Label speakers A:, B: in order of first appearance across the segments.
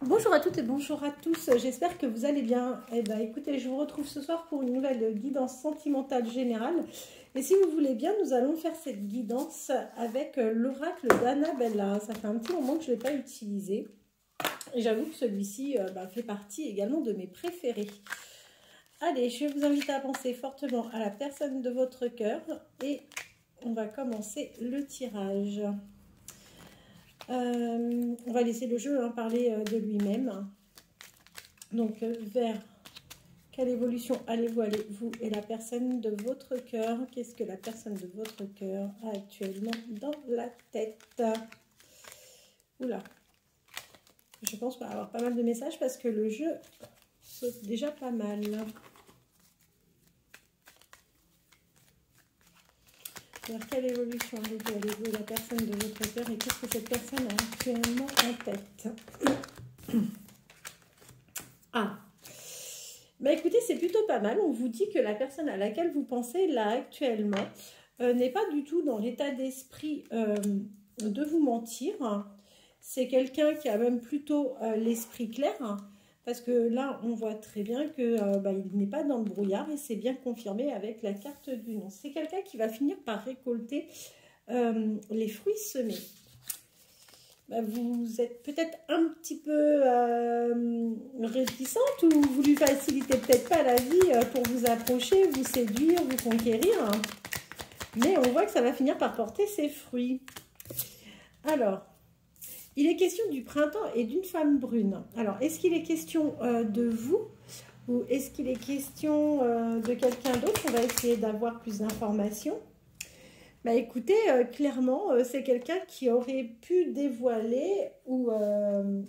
A: Bonjour à toutes et bonjour à tous, j'espère que vous allez bien. Eh bien écoutez, je vous retrouve ce soir pour une nouvelle guidance sentimentale générale. Et si vous voulez bien, nous allons faire cette guidance avec l'oracle d'Annabella. Ça fait un petit moment que je ne l'ai pas utilisé. Et j'avoue que celui-ci fait partie également de mes préférés. Allez, je vais vous inviter à penser fortement à la personne de votre cœur. Et on va commencer le tirage. On va laisser le jeu parler de lui-même. Donc, vers quelle évolution allez-vous et la personne de votre cœur? Qu'est-ce que la personne de votre cœur a actuellement dans la tête? Oula, je pense qu'on va avoir pas mal de messages parce que le jeu saute déjà pas mal. Vers quelle évolution allez-vous et la personne de votre cœur et qu'est-ce que cette personne a actuellement en tête? Ah, bah écoutez, c'est plutôt pas mal. On vous dit que la personne à laquelle vous pensez là actuellement n'est pas du tout dans l'état d'esprit de vous mentir. C'est quelqu'un qui a même plutôt l'esprit clair. Parce que là, on voit très bien que il n'est pas dans le brouillard et c'est bien confirmé avec la carte du non. C'est quelqu'un qui va finir par récolter les fruits semés. Vous êtes peut-être un petit peu réticente ou vous lui facilitez peut-être pas la vie pour vous approcher, vous séduire, vous conquérir. Mais on voit que ça va finir par porter ses fruits. Alors, il est question du printemps et d'une femme brune. Alors, est-ce qu'il est question de vous ou est-ce qu'il est question de quelqu'un d'autre? On va essayer d'avoir plus d'informations. Bah écoutez, clairement, c'est quelqu'un qui aurait pu dévoiler ou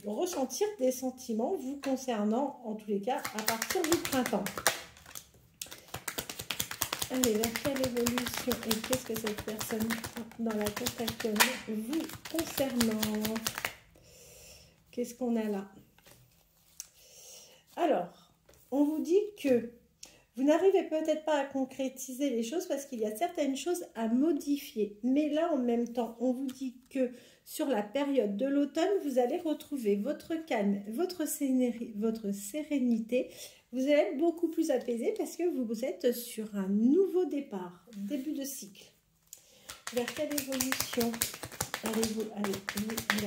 A: ressentir des sentiments vous concernant, en tous les cas, à partir du printemps. Allez, vers quelle évolution et qu'est-ce que cette personne dans la tête actuellement vous concernant? Qu'est-ce qu'on a là? Alors, on vous dit que vous n'arrivez peut-être pas à concrétiser les choses parce qu'il y a certaines choses à modifier. Mais là, en même temps, on vous dit que sur la période de l'automne, vous allez retrouver votre calme, votre sérénité. Vous allez être beaucoup plus apaisé parce que vous êtes sur un nouveau départ, début de cycle. Vers quelle évolution allez-vous aller?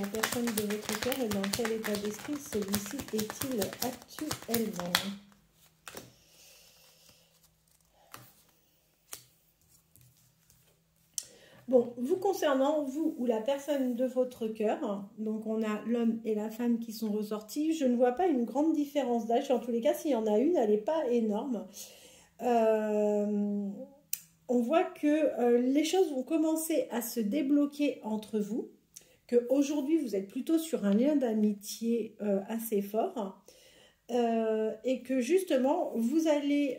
A: La personne de votre cœur et dans quel état d'esprit celui-ci est-il actuellement? Bon, vous concernant, vous ou la personne de votre cœur, donc on a l'homme et la femme qui sont ressortis, je ne vois pas une grande différence d'âge. En tous les cas, s'il y en a une, elle n'est pas énorme. On voit que les choses vont commencer à se débloquer entre vous, qu'aujourd'hui, vous êtes plutôt sur un lien d'amitié assez fort et que justement, vous allez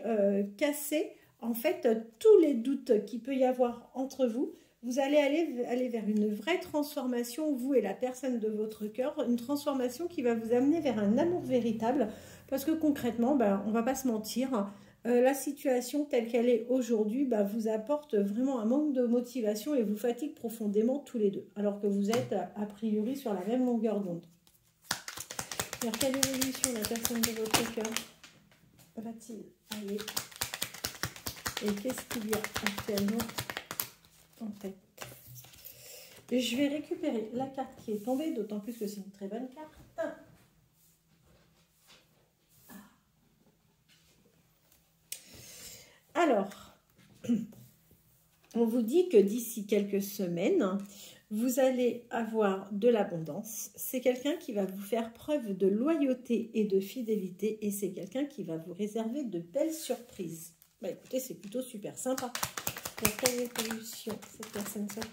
A: casser en fait tous les doutes qu'il peut y avoir entre vous. Vous allez aller vers une vraie transformation, vous et la personne de votre cœur, une transformation qui va vous amener vers un amour véritable, parce que concrètement, on ne va pas se mentir, la situation telle qu'elle est aujourd'hui vous apporte vraiment un manque de motivation et vous fatigue profondément tous les deux, alors que vous êtes a priori sur la même longueur d'onde. Vers quelle évolution la personne de votre cœur va-t-il aller? Et qu'est-ce qu'il y a actuellement en fait? Je vais récupérer la carte qui est tombée, d'autant plus que c'est une très bonne carte. Alors, on vous dit que d'ici quelques semaines, vous allez avoir de l'abondance. C'est quelqu'un qui va vous faire preuve de loyauté et de fidélité et c'est quelqu'un qui va vous réserver de belles surprises. Écoutez, c'est plutôt super sympa. Vers quelle évolution cette personne sortie?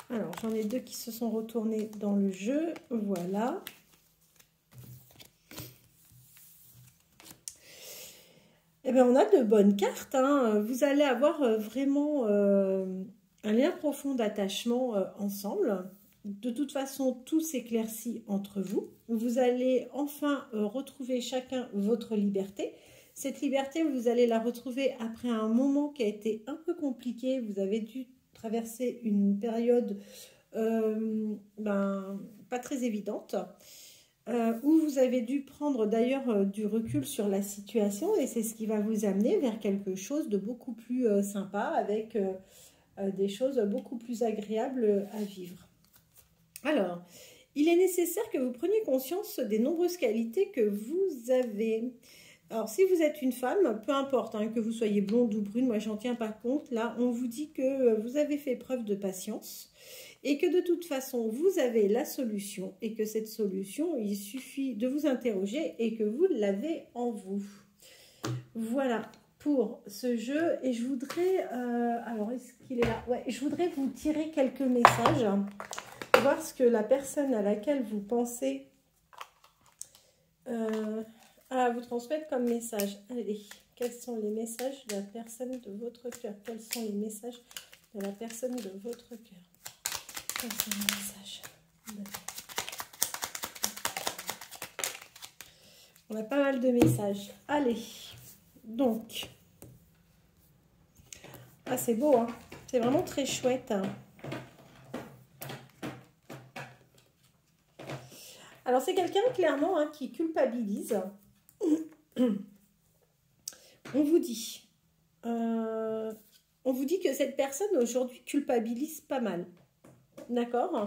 A: Alors, j'en ai deux qui se sont retournés dans le jeu. Voilà. Eh bien, on a de bonnes cartes. Vous allez avoir vraiment un lien profond d'attachement ensemble. De toute façon, tout s'éclaircit entre vous. Vous allez enfin retrouver chacun votre liberté. Cette liberté, vous allez la retrouver après un moment qui a été un peu compliqué. Vous avez dû traverser une période pas très évidente, où vous avez dû prendre d'ailleurs du recul sur la situation, et c'est ce qui va vous amener vers quelque chose de beaucoup plus sympa, avec des choses beaucoup plus agréables à vivre. Alors, il est nécessaire que vous preniez conscience des nombreuses qualités que vous avez. Alors, si vous êtes une femme, peu importe, hein, que vous soyez blonde ou brune, moi j'en tiens pas compte, là on vous dit que vous avez fait preuve de patience et que de toute façon vous avez la solution, et que cette solution, il suffit de vous interroger et que vous l'avez en vous. Voilà pour ce jeu, et je voudrais, alors est-ce qu'il est là? Ouais, je voudrais vous tirer quelques messages, voir ce que la personne à laquelle vous pensez vous transmettre comme message. Allez, quels sont les messages de la personne de votre cœur? Quels sont les messages de la personne de votre cœur? Quels sont les messages? On a pas mal de messages. Allez, donc. Ah, c'est beau, hein? C'est vraiment très chouette, hein. Alors, c'est quelqu'un, clairement, hein, qui culpabilise. On vous dit que cette personne, aujourd'hui, culpabilise pas mal. D'accord?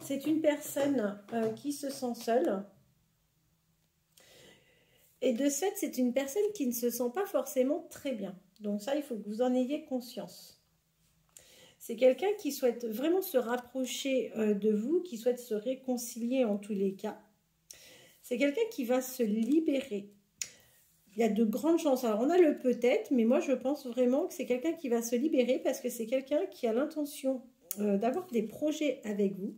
A: C'est une personne qui se sent seule. Et de ce fait, c'est une personne qui ne se sent pas forcément très bien. Donc ça, il faut que vous en ayez conscience. C'est quelqu'un qui souhaite vraiment se rapprocher de vous, qui souhaite se réconcilier en tous les cas. C'est quelqu'un qui va se libérer. Il y a de grandes chances. Alors, on a le peut-être, mais moi, je pense vraiment que c'est quelqu'un qui va se libérer, parce que c'est quelqu'un qui a l'intention d'avoir des projets avec vous.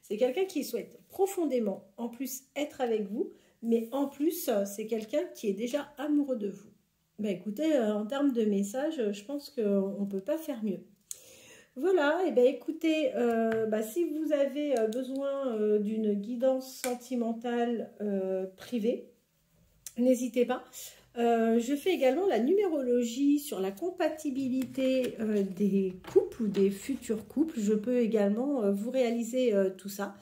A: C'est quelqu'un qui souhaite profondément, en plus, être avec vous, mais en plus, c'est quelqu'un qui est déjà amoureux de vous. Ben, écoutez, en termes de message, je pense qu'on ne peut pas faire mieux. Voilà, et bien écoutez, si vous avez besoin d'une guidance sentimentale privée, n'hésitez pas. Je fais également la numérologie sur la compatibilité des couples ou des futurs couples. Je peux également vous réaliser tout ça.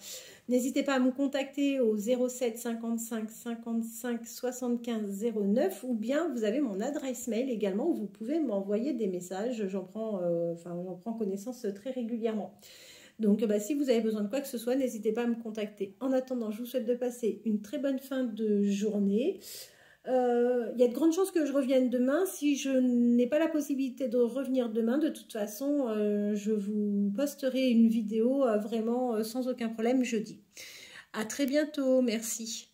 A: N'hésitez pas à me contacter au 07 55 55 75 09, ou bien vous avez mon adresse mail également où vous pouvez m'envoyer des messages. J'en prends connaissance très régulièrement. Donc, si vous avez besoin de quoi que ce soit, n'hésitez pas à me contacter. En attendant, je vous souhaite de passer une très bonne fin de journée. Il y a de grandes chances que je revienne demain. Si je n'ai pas la possibilité de revenir demain, de toute façon, je vous posterai une vidéo vraiment sans aucun problème jeudi. À très bientôt, merci.